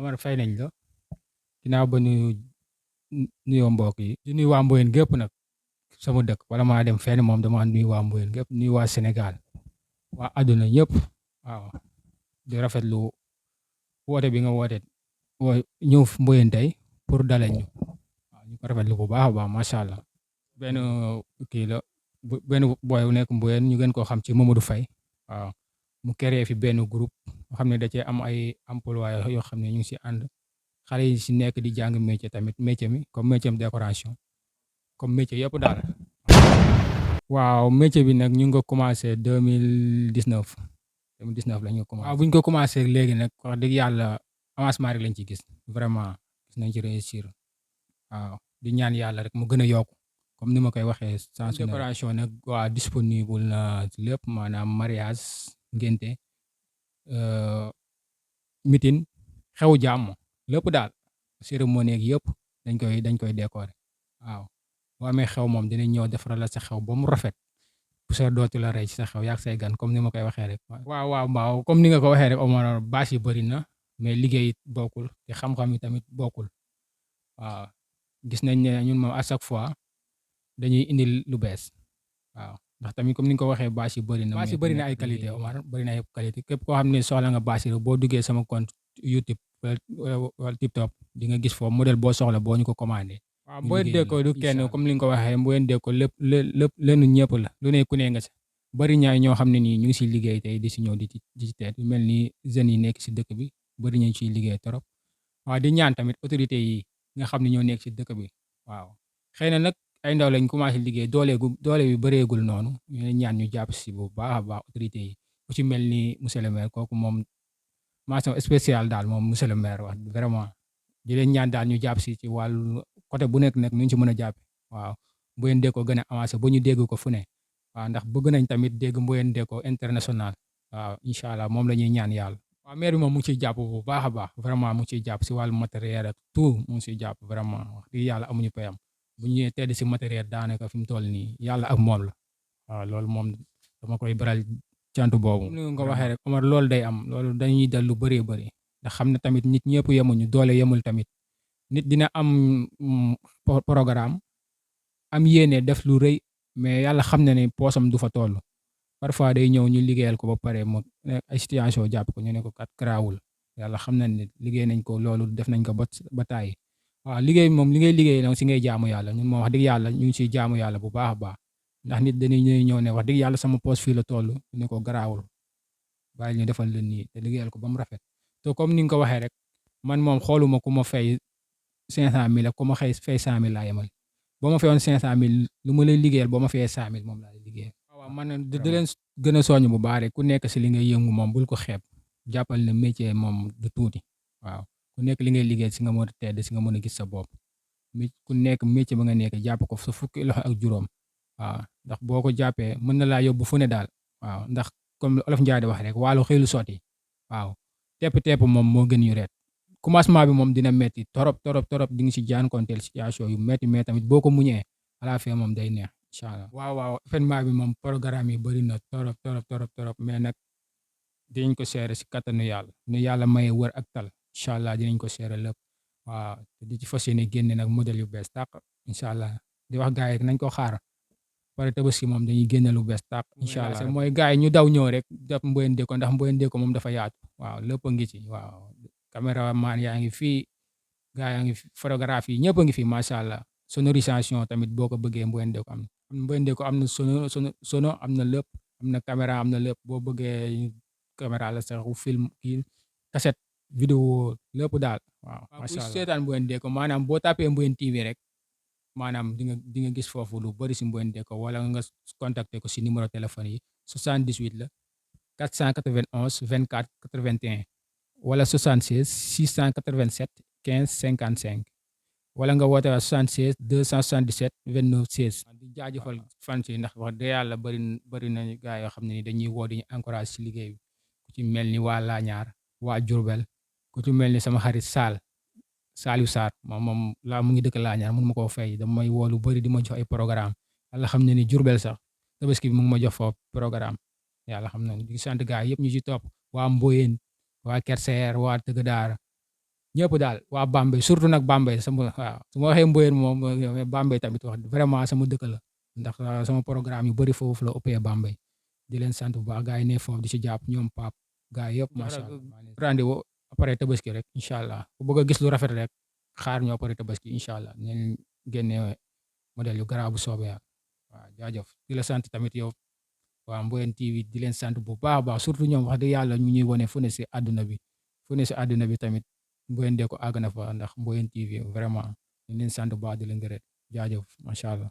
Omar fay nañ la ginnaaw ba nuyoo mbokk yi di nuyu waa Mboyeen gépp nag sama dëkk wala maa dem fenn moom dama nuyu waa Mboyeen gépp nuyu waa Sénégal waa àdduna ñëpp waaw di rafetlu woote bi nga woote ñëw Mboyeen tey pour dalal ñu waaw ñu ko rafetlu bu baax a baax macha allah benn kii la benn boy bu nekk Mboyeen ñu gën koo xam ci Mamadou Faye waaw mu créé fi benn groupe nga xam ne da cee am ay employés yoo xam ne ñu ngi si ànd xale yi si nekk di jàng métier tamit métier mi comme métier décoration comme métier yëpp daal. waaw métier bi nag ñu ngi ko commencé 2019 la ñu ko commencé. waaw bu ñu ko commencé léegi nag wax dëgg yàlla avancement rek lañ ci gis vraiment gis nañ ci réussir waaw di ñaan yàlla rek mu gën a yokku comme ni ma koy waxee. sans décoration nag waa disponible na lépp maanaam mariage ngénte meeting xew jàmm lépp daal cérémonie ak yëpp dañ koy décorer waaw boo amee xew moom dinañ ñëw defaral la sa xew ba mu rafet bu sa dootu la rey ci sa xew yaag say gan comme ni ma koy waxee rek. waaw comme ni nga ko waxee rek Omar bâche yi bëri na mais liggéey bokkul te xam-xam yi tamit bokkul waaw gis nañ ne ñun moom à chaque fois dañuy indi lu bees waaw ndax tamit comme ni nga ko waxee bâche yi bëri na. bâche yi bëri na ay qualité Omar bëri na ay qualité képp koo xam ne soxla nga bâche yi boo duggee sama compte YouTube wala TikTok di nga gis foofu modèle boo soxla boo ñu ko commandé. waaw Mboyeen Déco du kenn comme li nga ko waxee Mboyeen Déco lépp lenn ñëpp la lu ne ku ne nga si bëri ñaay ñoo xam ne nii ñu ngi siy liggéey tey di si ñëw di ci teet mel ni jeunes yi nekk si dëkk bi bëri nañ ciy liggéey trop waaw di ñaan tamit autorité yi nga xam ne ñoo nekk si dëkk bi waaw xëy na nag ay ndaw lañ commencé liggéey doole bi bëreegul noonu ñu ñaan ñu jàpp si bu baax a baax autorité yi ku ci mel ni monsieur le maire kooku moom mention spéciale daal moom monsieur le maire wax vraiment di leen ñaan daal ñu jàpp si ci wàllu côté bu nekk nag ñu ci mën a jàppe waaw Mboyeen Déco gën a avancé ba ñu dégg ko fu ne waaw ndax bëgg nañ tamit dégg Mboyeen Déco international waaw incha allah moom la ñuy ñaan yàlla. waaw maire bi moom mu ngi ciy jàpp bu baax a baax vraiment mu ngi ciy jàpp si wàllu matériel ak tout mu ngi ciy jàpp vraiment wax dëgg yàlla amuñu payam bu ñu ñëwee tedd si matériel daanaka fi mu toll nii yàlla ak moom la waaw loolu moom dama koy baral cant boobu. comme ni nga ko waxee rek Omar loolu day am loolu dañuy dal lu bëree bëri ndax xam ne tamit nit ñëpp yemuñu doole yemul tamit nit dina am programme am yéene def lu rëy mais yàlla xam na ne poosam du fa toll parfois day ñëw ñu liggéeyal ko ba pare mu ay situation jàpp ko ñu ne ko kat garaawul yàlla xam na ne liggéey nañ ko loolu def nañ ko ba tàyyi waaw liggéey moom li ngay liggéey nag si ngay jaamu yàlla ñun moom wax dëgg yàlla ñu ngi siy jaamu yàlla bu baax a baax ndax nit dañuy ñëw ne wax dëgg yàlla sama poos fii la toll ñu ne ko garaawul bàyyi ñu defal leen nii te liggéeyal ko ba mu rafet te comme ni nga ko waxee rek man moom xooluma ku ma fay 500,000 ak ku ma fay 100,000 laa yemal boo ma fayoon 500,000 lu ma lay liggéeyal boo ma fayee 100,000 moom laa lay liggéeyal. waaw man di leen gën a soññ bu baax rek ku nekk si li ngay yëngu moom bul ko xeeb jàppal ne métier moom du tuuti waaw ku nekk li ngay liggéey si nga mën a tedd si nga mën a gis sa bopp ku nekk métier ba nga nekk jàpp ko sa fukki loxo ak juróom waaw ndax boo ko jàppee mën na laa yóbbu fu ne daal waaw ndax comme olof Njaay di wax rek wàllu xëy lu sotti waaw tepp moom moo gën yu reet commencement bi moom dina metti torop di nga si jànkuwanteel situation yu metti mais tamit boo ko muñee à la fin moom day neex incha allah. waaw événement bi moom programme yi bëri na torop mais nag dinañ ko seere si kattanu yàlla nu yàlla maye wër ak tal incha allah dinañ ko seere lépp waaw te di ci fas yéene génne nag modèle yu bees tàq incha allah di wax gars yi nañ ko xaar pare tabaski moom dañuy génne lu bees tàq incha allah mooy gars yi ñu daw ñëw rek def Mboyeen Déco ndax Mboyeen Déco moom dafa yaatu waaw lépp a ngi ci waaw caméraman yaa ngi fii gars yaa ngi fi photographe yi ñëpp a ngi fi macha allah sonorisation tamit boo ko bëggee Mboyeen Déco am na Mboyeen Déco am na sono am na lépp am na caméra am na lépp boo bëggee caméra la sax film kii cassette vidéo lépp daal waaw macha allah seetaan Mboyeen Déco maanaam boo tapee Mboyeen TV rek maanaam di nga gis foofu lu bëri si Mboyeen Déco wala nga contacter ko si numéro téléphone yi 78 la 491 24 81 wala 76 687 15 55 wala nga woote 76 277 29 16. di jaajëfal fans yi ndax wax dëgg yàlla bëri nañu gars yoo xam ne ni dañuy woo di ñu encourage si liggéey bi ku ci mel ni waa Laañaar waa Diourbel ku ci mel ni sama xarit Saliou Sarr moom laa mu ngi dëkk Laañaar mun ma koo fay dama may woo lu bëri di ma jox ay programme yàlla xam ne ni Diourbel sax tabaski bi mu ngi ma jox foofu programme yàlla xam na di sant gars yëpp ñu ci topp waa Mboyeen waa Kerseer waa Tëgg Daara ñëpp daal waa Bambey surtout nag Bambey sama waaw su ma waxee Mboyeen moom Bambey tamit wax vraiment sama dëkk la ndax sama programme yu bëri foofu la ëppee Bambey di leen sant bu baax gars yi ne foofu di ci jàpp ñoom Pape gars yëpp macha allah rendez-vous après tabaski rek incha allah ku bëgg a gis lu rafet rek xaar ñu après tabaski incha allah neen génne modèle yu garaaw bu soobee yàlla waaw jaajëf di la sant tamit yow waa Mboyeen TV di leen sant bu baax a baax surtout ñoom wax dëgg yàlla ñu ñuy wone fu ne si àdduna bi fu ne si àdduna bi tamit Mboyeen de ko àgg na fa ndax Mboyeen TV vraiment ñu leen sant bu baax di leen gërëm jaajëf macha allah.